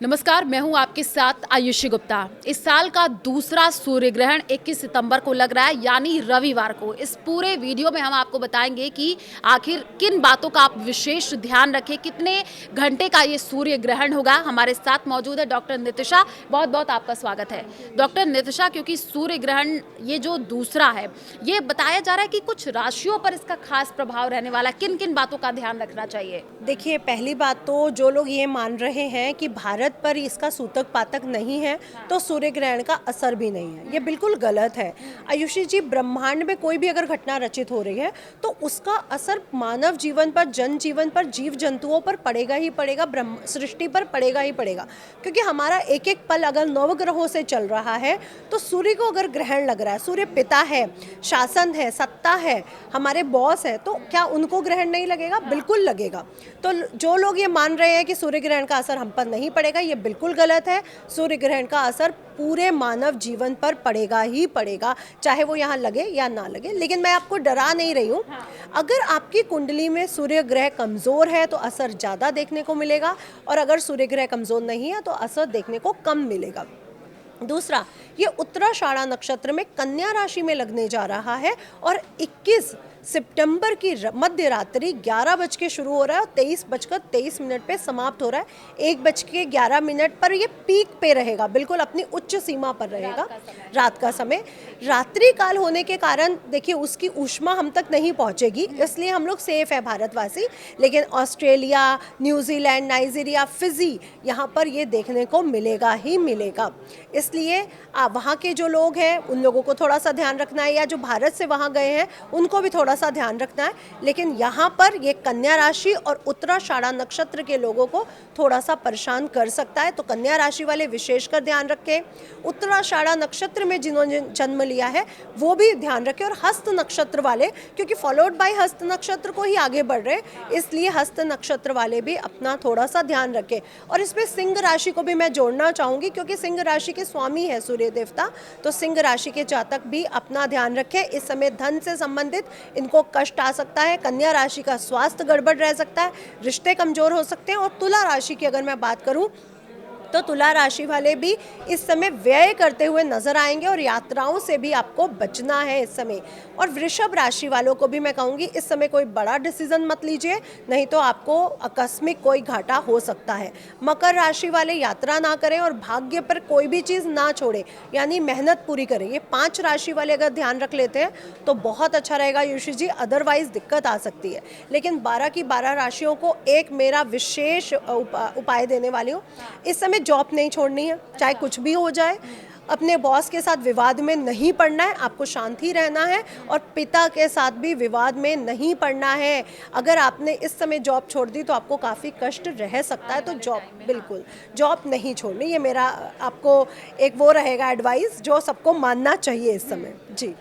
नमस्कार, मैं हूं आपके साथ आयुषी गुप्ता। इस साल का दूसरा सूर्य ग्रहण 21 सितंबर को लग रहा है, यानी रविवार को। इस पूरे वीडियो में हम आपको बताएंगे कि आखिर किन बातों का आप विशेष ध्यान रखें, कितने घंटे का ये सूर्य ग्रहण होगा। हमारे साथ मौजूद है डॉक्टर नितिशा। बहुत बहुत आपका स्वागत है डॉक्टर नितिशा। क्योंकि सूर्य ग्रहण ये जो दूसरा है, ये बताया जा रहा है कि कुछ राशियों पर इसका खास प्रभाव रहने वाला है। किन किन बातों का ध्यान रखना चाहिए? देखिए, पहली बात तो जो लोग ये मान रहे हैं कि भारत पर इसका सूतक पातक नहीं है तो सूर्य ग्रहण का असर भी नहीं है, ये बिल्कुल गलत है। आयुषी जी, ब्रह्मांड में कोई भी अगर घटना रचित हो रही है तो उसका असर मानव जीवन पर, जनजीवन पर, जीव जंतुओं पर पड़ेगा ही पड़ेगा, ब्रह्म सृष्टि पर पड़ेगा ही पड़ेगा। क्योंकि हमारा एक एक पल अगर नवग्रहों से चल रहा है तो सूर्य को अगर ग्रहण लग रहा है, सूर्य पिता है, शासन है, सत्ता है, हमारे बॉस है, तो क्या उनको ग्रहण नहीं लगेगा? बिल्कुल लगेगा। तो जो लोग ये मान रहे हैं कि सूर्य ग्रहण का असर हम पर नहीं पड़ेगा, ये बिल्कुल गलत है। सूर्य ग्रहण का असर पूरे मानव जीवन पर पड़ेगा ही पड़ेगा, चाहे वो यहाँ लगे या ना लगे। लेकिन मैं आपको डरा नहीं रही हूँ। अगर आपकी कुंडली में सूर्य ग्रह कमज़ोर है तो असर ज़्यादा देखने को मिलेगा, और अगर सूर्य ग्रह कमज़ोर नहीं है तो असर देखने को कम मिलेगा। दूसरा, ये उत्तराषाढ़ा नक्षत्र में कन्या राशि में लगने जा रहा है और 21 सितंबर की मध्य रात्रि 11 बज के शुरू हो रहा है और 23:23 पे समाप्त हो रहा है। 1:11 पर ये पीक पे रहेगा, बिल्कुल अपनी उच्च सीमा पर रहेगा। रात का समय रात्रि काल होने के कारण देखिए उसकी ऊष्मा हम तक नहीं पहुंचेगी, इसलिए हम लोग सेफ है भारतवासी। लेकिन ऑस्ट्रेलिया, न्यूजीलैंड, नाइजीरिया, फिजी, यहाँ पर ये देखने को मिलेगा ही मिलेगा। इसलिए वहाँ के जो लोग हैं उन लोगों को थोड़ा सा ध्यान रखना है, या जो भारत से वहाँ गए हैं उनको भी थोड़ा सा ध्यान रखना है। लेकिन यहाँ पर ये कन्या राशि और उत्तराषाढ़ा नक्षत्र के लोगों को थोड़ा सा परेशान कर सकता है, तो कन्या राशि वाले विशेषकर ध्यान रखें। उत्तराषाढ़ा नक्षत्र में जिन्होंने जन्म लिया है वो भी ध्यान रखें, और हस्त नक्षत्र वाले, क्योंकि फॉलोड बाय हस्त नक्षत्र को ही आगे बढ़ रहे हैं, इसलिए हस्त नक्षत्र वाले भी अपना थोड़ा सा ध्यान रखें। और इसमें सिंह राशि को भी मैं जोड़ना चाहूँगी, क्योंकि सिंह राशि के स्वामी है सूर्य देवता, तो सिंह राशि के जातक भी अपना ध्यान रखें। इस समय धन से संबंधित इनको कष्ट आ सकता है। कन्या राशि का स्वास्थ्य गड़बड़ रह सकता है, रिश्ते कमजोर हो सकते हैं। और तुला राशि की अगर मैं बात करूं तो तुला राशि वाले भी इस समय व्यय करते हुए नजर आएंगे, और यात्राओं से भी आपको बचना है इस समय। और वृषभ राशि वालों को भी मैं कहूँगी इस समय कोई बड़ा डिसीजन मत लीजिए, नहीं तो आपको आकस्मिक कोई घाटा हो सकता है। मकर राशि वाले यात्रा ना करें और भाग्य पर कोई भी चीज़ ना छोड़ें, यानी मेहनत पूरी करें। ये 5 राशि वाले अगर ध्यान रख लेते हैं तो बहुत अच्छा रहेगा यूशी जी, अदरवाइज दिक्कत आ सकती है। लेकिन 12 की 12 राशियों को एक मेरा विशेष उपाय देने वाली हूँ। इस समय जॉब नहीं छोड़नी है, चाहे कुछ भी हो जाए। अपने बॉस के साथ विवाद में नहीं पड़ना है, आपको शांति रहना है, और पिता के साथ भी विवाद में नहीं पड़ना है। अगर आपने इस समय जॉब छोड़ दी तो आपको काफ़ी कष्ट रह सकता है, तो बिल्कुल जॉब नहीं छोड़नी। ये मेरा आपको एक वो रहेगा एडवाइस जो सबको मानना चाहिए इस समय जी।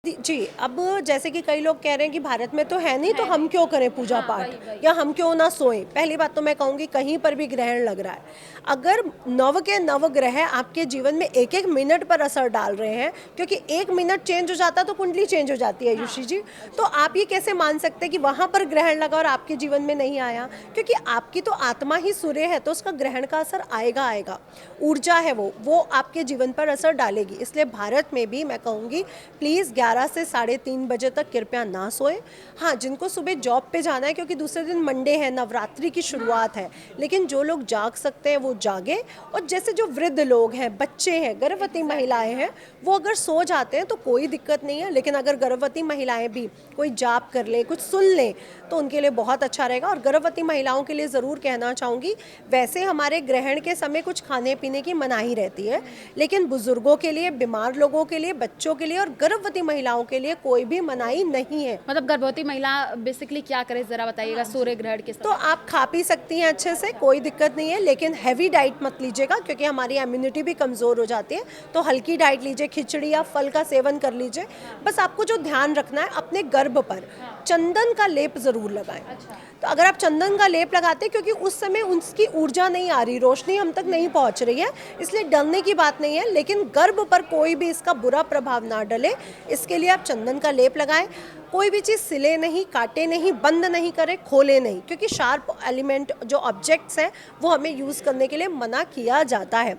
जी, अब जैसे कि कई लोग कह रहे हैं कि भारत में तो है नहीं, तो हम क्यों करें पूजा पाठ, या हम क्यों ना सोएं। पहली बात तो मैं कहूँगी कहीं पर भी ग्रहण लग रहा है, अगर नव के नव ग्रह आपके जीवन में एक एक मिनट पर असर डाल रहे हैं, क्योंकि 1 मिनट चेंज हो जाता है तो कुंडली चेंज हो जाती है युषि जी। तो आप ये कैसे मान सकते हैं कि वहाँ पर ग्रहण लगा और आपके जीवन में नहीं आया? क्योंकि आपकी तो आत्मा ही सूर्य है, तो उसका ग्रहण का असर आएगा आएगा। ऊर्जा है वो आपके जीवन पर असर डालेगी। इसलिए भारत में भी मैं कहूँगी प्लीज़ 11 से 3:30 बजे तक कृपया ना सोए। हाँ, जिनको सुबह जॉब पे जाना है, क्योंकि दूसरे दिन मंडे है, नवरात्रि की शुरुआत है, लेकिन जो लोग जाग सकते हैं वो जागे। और जैसे जो वृद्ध लोग हैं, बच्चे हैं, गर्भवती महिलाएं हैं, वो अगर सो जाते हैं तो कोई दिक्कत नहीं है। लेकिन अगर गर्भवती महिलाएं भी कोई जाप कर लें, कुछ सुन लें, तो उनके लिए बहुत अच्छा रहेगा। और गर्भवती महिलाओं के लिए ज़रूर कहना चाहूँगी, वैसे हमारे ग्रहण के समय कुछ खाने पीने की मनाही रहती है, लेकिन बुजुर्गों के लिए, बीमार लोगों के लिए, बच्चों के लिए और गर्भवती महिलाओं के लिए कोई भी मनाही नहीं है। मतलब गर्भवती महिला बेसिकली क्या करे, जरा बताइएगा सूर्य ग्रहण के समय? तो आप खा पी सकती हैं अच्छे से, कोई दिक्कत नहीं है, लेकिन हैवी डाइट मत लीजिएगा, क्योंकि हमारी इम्यूनिटी भी कमज़ोर हो जाती है। तो हल्की डाइट लीजिए, खिचड़ी या फल का सेवन कर लीजिए। बस आपको जो ध्यान रखना है अपने गर्भ पर, चंदन का लेप ज़रूर लगाएं। अच्छा। तो अगर आप चंदन का लेप लगाते हैं, क्योंकि उस समय उसकी ऊर्जा नहीं आ रही, रोशनी हम तक नहीं पहुंच रही है, इसलिए डरने की बात नहीं है, लेकिन गर्भ पर कोई भी इसका बुरा प्रभाव ना डले, इसके लिए आप चंदन का लेप लगाएं। कोई भी चीज़ सिले नहीं, काटे नहीं, बंद नहीं करें, खोले नहीं, क्योंकि शार्प एलिमेंट जो ऑब्जेक्ट्स हैं वो हमें यूज़ करने के लिए मना किया जाता है।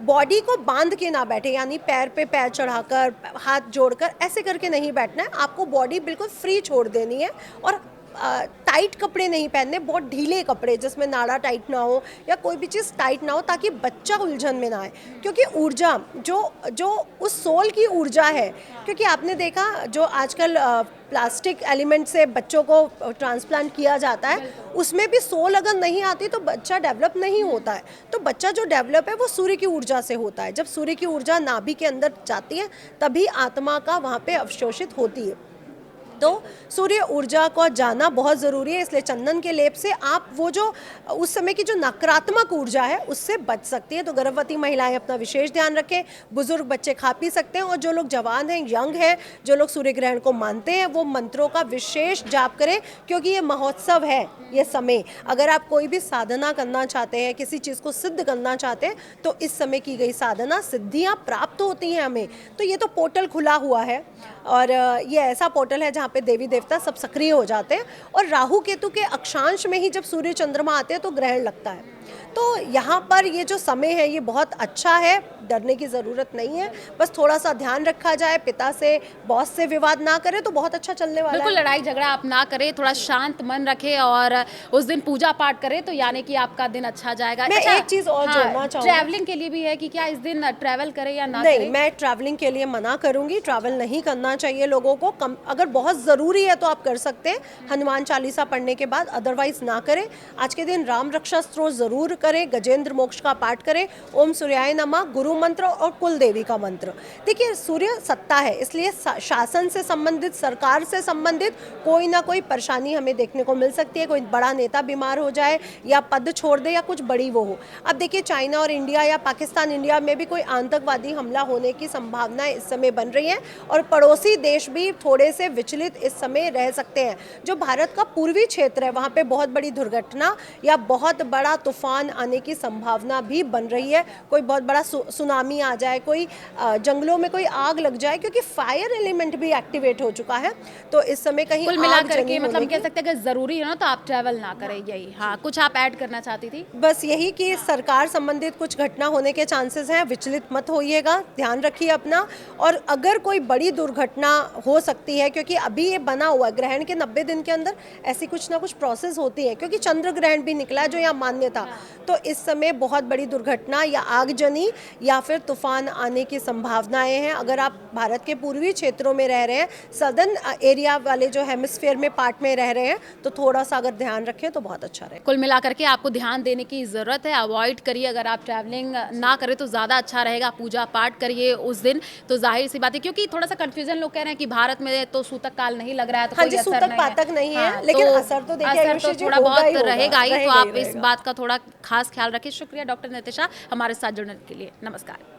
बॉडी को बांध के ना बैठे, यानी पैर पे पैर चढ़ाकर, हाथ जोड़कर ऐसे करके नहीं बैठना है। आपको बॉडी बिल्कुल फ्री छोड़ देनी है और टाइट कपड़े नहीं पहनने, बहुत ढीले कपड़े जिसमें नाड़ा टाइट ना हो या कोई भी चीज़ टाइट ना हो, ताकि बच्चा उलझन में ना आए। क्योंकि ऊर्जा जो जो उस सोल की ऊर्जा है, क्योंकि आपने देखा जो आजकल प्लास्टिक एलिमेंट से बच्चों को ट्रांसप्लांट किया जाता है, उसमें भी सोल अगर नहीं आती तो बच्चा डेवलप नहीं होता है। तो बच्चा जो डेवलप है वो सूर्य की ऊर्जा से होता है। जब सूर्य की ऊर्जा नाभि के अंदर जाती है तभी आत्मा का वहाँ पे अवशोषित होती है। तो सूर्य ऊर्जा को जाना बहुत ज़रूरी है, इसलिए चंदन के लेप से आप वो जो उस समय की जो नकारात्मक ऊर्जा है उससे बच सकती है। तो गर्भवती महिलाएं अपना विशेष ध्यान रखें, बुजुर्ग बच्चे खा पी सकते हैं, और जो लोग जवान हैं, यंग हैं, जो लोग सूर्य ग्रहण को मानते हैं, वो मंत्रों का विशेष जाप करें, क्योंकि ये महोत्सव है, ये समय। अगर आप कोई भी साधना करना चाहते हैं, किसी चीज़ को सिद्ध करना चाहते हैं, तो इस समय की गई साधना सिद्धियाँ प्राप्त होती हैं हमें। तो ये तो पोर्टल खुला हुआ है, और ये ऐसा पोर्टल है जहाँ पे देवी देवता सब सक्रिय हो जाते हैं, और राहु केतु के अक्षांश में ही जब सूर्य चंद्रमा आते हैं तो ग्रहण लगता है। तो यहाँ पर ये जो समय है ये बहुत अच्छा है, डरने की ज़रूरत नहीं है, बस थोड़ा सा ध्यान रखा जाए, पिता से बॉस से विवाद ना करें तो बहुत अच्छा चलने वाला है। बिल्कुल लड़ाई झगड़ा आप ना करें, थोड़ा शांत मन रखें और उस दिन पूजा पाठ करें, तो यानी कि आपका दिन अच्छा जाएगा। मैं एक चीज़ और जोड़ना चाहूँगी, ट्रैवलिंग के लिए भी है कि क्या इस दिन ट्रैवल करें या ना नहीं, करें? मैं ट्रैवलिंग के लिए मना करूंगी। ट्रैवल नहीं करना चाहिए लोगों को। अगर बहुत ज़रूरी है तो आप कर सकते हैं, हनुमान चालीसा पढ़ने के बाद, अदरवाइज ना करें। आज के दिन राम रक्षा स्तोत्र ज़रूर करें, गजेंद्र मोक्ष का पाठ करें, ओम सूर्याय नमः, गुरु मंत्र और कुल देवी का मंत्र। देखिए, सूर्य सत्ता है, इसलिए शासन से संबंधित, सरकार से संबंधित कोई ना कोई परेशानी हमें देखने को मिल सकती है। कोई बड़ा नेता बीमार हो जाए या पद छोड़ दे या कुछ बड़ी वो हो। अब देखिए, चाइना और इंडिया या पाकिस्तान इंडिया में भी कोई आतंकवादी हमला होने की संभावनाएं इस समय बन रही हैं, और पड़ोसी देश भी थोड़े से विचलित इस समय रह सकते हैं। जो भारत का पूर्वी क्षेत्र है वहाँ पे बहुत बड़ी दुर्घटना या बहुत बड़ा तूफान आने की संभावना भी बन रही है। कोई बहुत बड़ा सुनामी आ जाए, कोई जंगलों में कोई आग लग जाए, क्योंकि फायर एलिमेंट भी एक्टिवेट हो चुका है। तो इस समय कहीं कुल मिलाकर के मतलब कह सकते हैं कि जरूरी है ना तो आप ट्रैवल ना करें, यही। हाँ, कुछ आप ऐड करना चाहती थी? बस यही कि सरकार संबंधित कुछ घटना होने के चांसेस हैं, विचलित मत होइएगा, ध्यान रखिए अपना। और अगर कोई बड़ी दुर्घटना हो सकती है, क्योंकि अभी ये बना हुआ ग्रहण के 90 दिन के अंदर ऐसी कुछ ना कुछ प्रोसेस होती है, क्योंकि चंद्र ग्रहण भी निकला है जो यहाँ मान्य था। तो इस समय बहुत बड़ी दुर्घटना या आगजनी या फिर तूफान आने की संभावनाएं हैं। अगर आप भारत के पूर्वी क्षेत्रों में रह रहे हैं, सदर्न एरिया वाले जो हेमिस्फीयर में पार्ट में रह रहे हैं, तो थोड़ा सा अगर ध्यान रखें तो बहुत अच्छा रहेगा। कुल मिलाकर के आपको ध्यान देने की ज़रूरत है, अवॉइड करिए। अगर आप ट्रैवलिंग ना करें तो ज़्यादा अच्छा रहेगा, पूजा पाठ करिए उस दिन। तो जाहिर सी बात है, क्योंकि थोड़ा सा कंफ्यूजन लोग कह रहे हैं कि भारत में तो सूतक काल नहीं लग रहा है, तो हाँ कोई जी, असर सूतक नहीं पातक नहीं है, हाँ, लेकिन असर तो देखिए आयुषी जी थोड़ा होगा बहुत ही होगा, रहेगा ही। तो रहेगा आप ही इस रहेगा। बात का थोड़ा खास ख्याल रखिए। शुक्रिया डॉक्टर नितिशा हमारे साथ जुड़ने के लिए। नमस्कार।